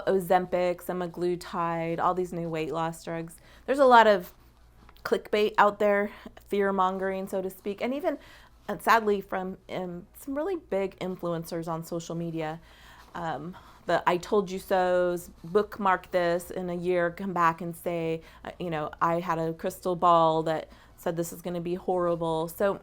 Ozempic, Semaglutide, all these new weight loss drugs. There's a lot of clickbait out there, fear mongering, so to speak, and even sadly from some really big influencers on social media. The I told you so's, bookmark this in a year, come back and say, I had a crystal ball that said this is going to be horrible. So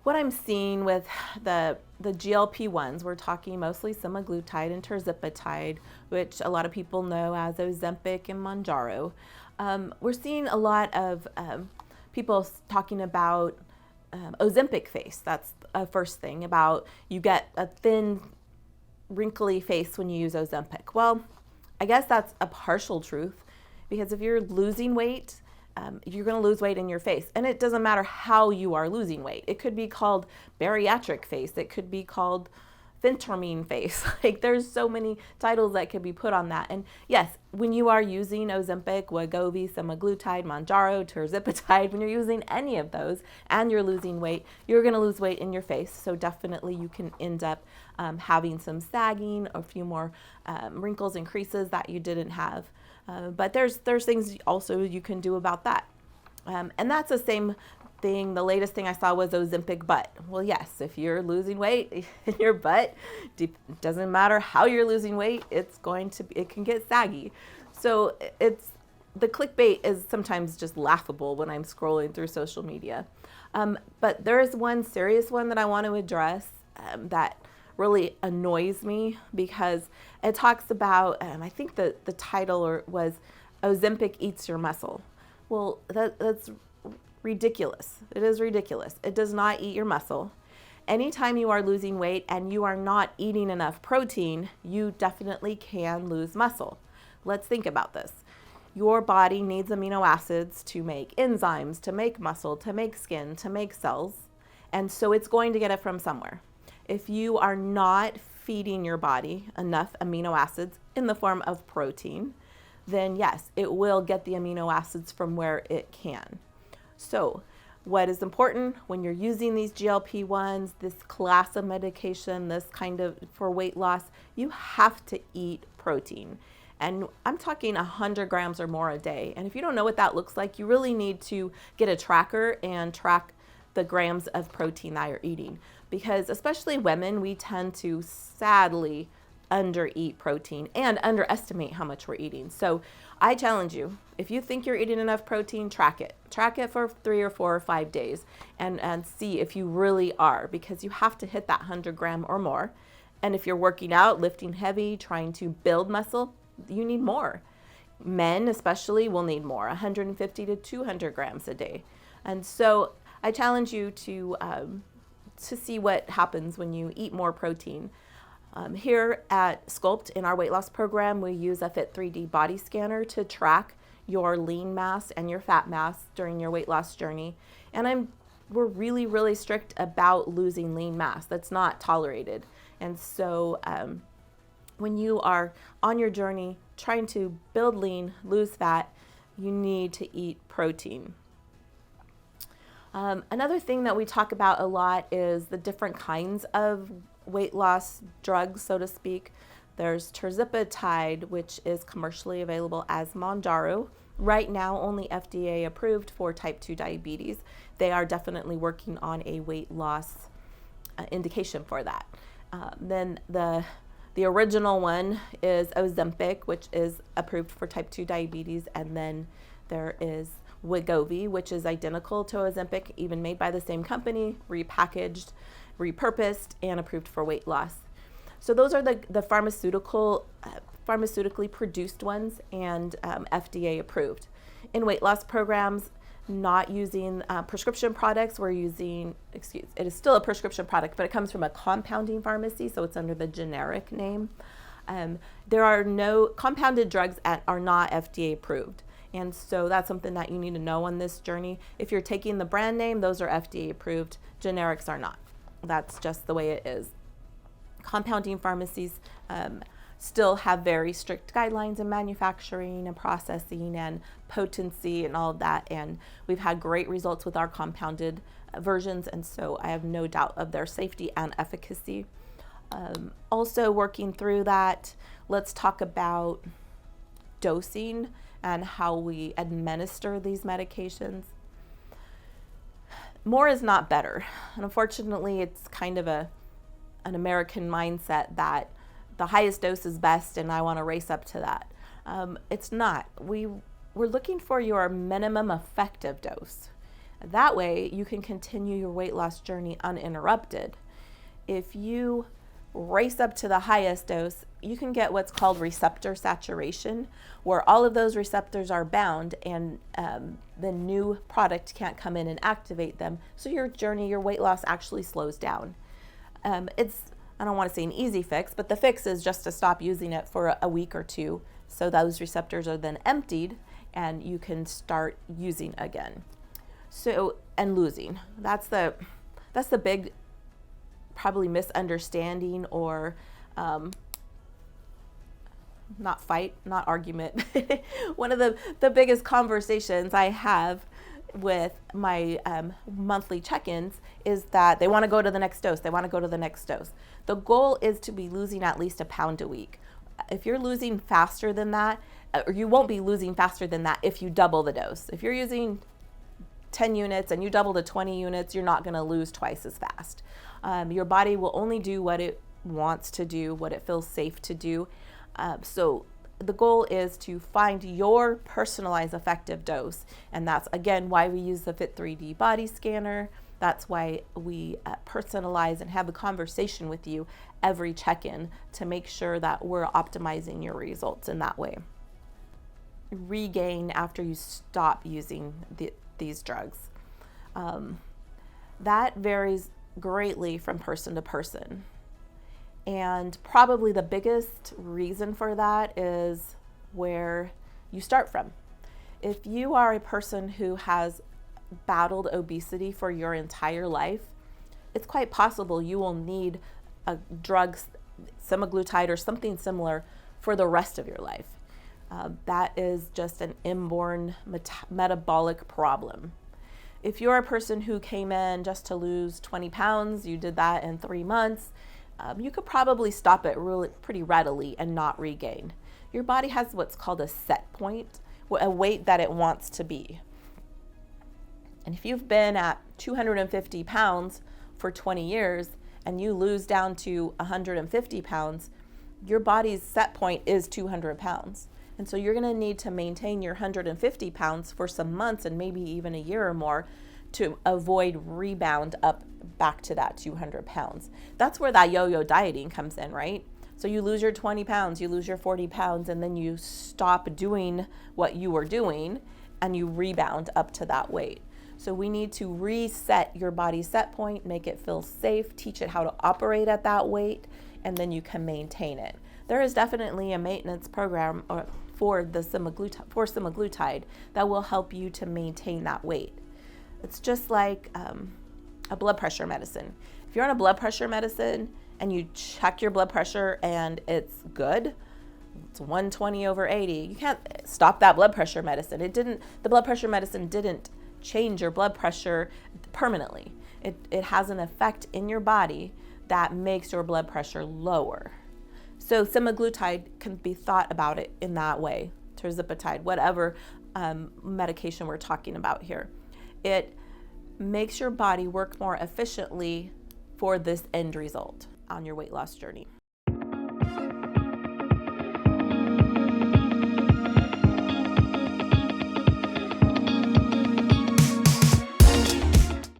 what I'm seeing with the GLP-1s, we're talking mostly semaglutide and tirzepatide, which a lot of people know as Ozempic and Mounjaro. We're seeing a lot of people talking about Ozempic face. That's a first thing, about you get a thin, wrinkly face when you use Ozempic. Well, I guess that's a partial truth, because if you're losing weight, you're going to lose weight in your face. And it doesn't matter how you are losing weight. It could be called bariatric face. It could be called phentermine face. Like, there's so many titles that could be put on that. And yes, when you are using Ozempic, Wegovy, semaglutide, Mounjaro, tirzepatide, when you're using any of those and you're losing weight, you're going to lose weight in your face. So definitely you can end up having some sagging, a few more wrinkles and creases that you didn't have. But there's things also you can do about that. And that's the same thing. The latest thing I saw was Ozempic butt. Well, yes, if you're losing weight in your butt, it doesn't matter how you're losing weight, it can get saggy. So the clickbait is sometimes just laughable when I'm scrolling through social media. But there is one serious one that I want to address that really annoys me, because it talks about, I think the title was Ozempic eats your muscle. Well, that's ridiculous. It is ridiculous. It does not eat your muscle. Anytime you are losing weight and you are not eating enough protein, you definitely can lose muscle. Let's think about this. Your body needs amino acids to make enzymes, to make muscle, to make skin, to make cells. And so it's going to get it from somewhere. If you are not feeding your body enough amino acids in the form of protein, then yes, it will get the amino acids from where it can. So what is important when you're using these GLP-1s, this class of medication, this kind of for weight loss, you have to eat protein. And I'm talking 100 grams or more a day. And if you don't know what that looks like, you really need to get a tracker and track the grams of protein that you're eating. Because especially women, we tend to sadly undereat protein and underestimate how much we're eating. So I challenge you, if you think you're eating enough protein, track it. Track it for 3 or 4 or 5 days and see if you really are, because you have to hit that 100 gram or more. And if you're working out, lifting heavy, trying to build muscle, you need more. Men especially will need more, 150 to 200 grams a day. And so I challenge you to see what happens when you eat more protein. Here at Sculpt, in our weight loss program, we use a Fit3D body scanner to track your lean mass and your fat mass during your weight loss journey. And we're really, really strict about losing lean mass. That's not tolerated. And so when you are on your journey trying to build lean, lose fat, you need to eat protein. Another thing that we talk about a lot is the different kinds of weight loss drugs, so to speak. There's tirzepatide, which is commercially available as Mounjaro. Right now, only FDA approved for type 2 diabetes. They are definitely working on a weight loss indication for that. Then the original one is Ozempic, which is approved for type 2 diabetes. And then there is Wegovy, which is identical to Ozempic, even made by the same company, repackaged, repurposed, and approved for weight loss. So those are the pharmaceutically produced ones and FDA approved. In weight loss programs, not using prescription products, we're using, it is still a prescription product, but it comes from a compounding pharmacy, so it's under the generic name. There are no compounded drugs that are not FDA approved. And so that's something that you need to know on this journey. If you're taking the brand name, those are FDA approved. Generics are not. That's just the way it is. Compounding pharmacies still have very strict guidelines in manufacturing and processing and potency and all of that. And we've had great results with our compounded versions. And so I have no doubt of their safety and efficacy. Also working through that, let's talk about dosing and how we administer these medications. More is not better. And unfortunately, it's kind of an American mindset that the highest dose is best and I want to race up to that. It's not. We're looking for your minimum effective dose. That way you can continue your weight loss journey uninterrupted. If you race up to the highest dose, you can get what's called receptor saturation, where all of those receptors are bound and the new product can't come in and activate them. So your journey, your weight loss actually slows down. I don't want to say an easy fix, but the fix is just to stop using it for a week or two. So those receptors are then emptied and you can start using again. So, and losing. That's the big probably misunderstanding or not argument. One of the biggest conversations I have with my monthly check-ins is that they want to go to the next dose. They want to go to the next dose. The goal is to be losing at least a pound a week. If you're losing faster than that, or you won't be losing faster than that if you double the dose. If you're using 10 units and you double to 20 units, you're not going to lose twice as fast. Your body will only do what it wants to do, what it feels safe to do. So the goal is to find your personalized effective dose. And that's, again, why we use the Fit3D body scanner. That's why we personalize and have a conversation with you every check-in to make sure that we're optimizing your results in that way. Regain after you stop using these drugs. That varies greatly from person to person. And probably the biggest reason for that is where you start from. If you are a person who has battled obesity for your entire life, it's quite possible you will need a drug, semaglutide or something similar, for the rest of your life. That is just an inborn metabolic problem. If you're a person who came in just to lose 20 pounds, you did that in 3 months, you could probably stop it pretty readily and not regain. Your body has what's called a set point, a weight that it wants to be. And if you've been at 250 pounds for 20 years and you lose down to 150 pounds, your body's set point is 200 pounds. And so you're going to need to maintain your 150 pounds for some months and maybe even a year or more to avoid rebound up back to that 200 pounds. That's where that yo-yo dieting comes in, right? So you lose your 20 pounds, you lose your 40 pounds, and then you stop doing what you were doing and you rebound up to that weight. So we need to reset your body's set point, make it feel safe, teach it how to operate at that weight, and then you can maintain it. There is definitely a maintenance program for semaglutide that will help you to maintain that weight. It's just like a blood pressure medicine. If you're on a blood pressure medicine and you check your blood pressure and it's good, it's 120/80, you can't stop that blood pressure medicine. The blood pressure medicine didn't change your blood pressure permanently. It has an effect in your body that makes your blood pressure lower. So semaglutide can be thought about it in that way, tirzepatide, whatever medication we're talking about here. It makes your body work more efficiently for this end result on your weight loss journey.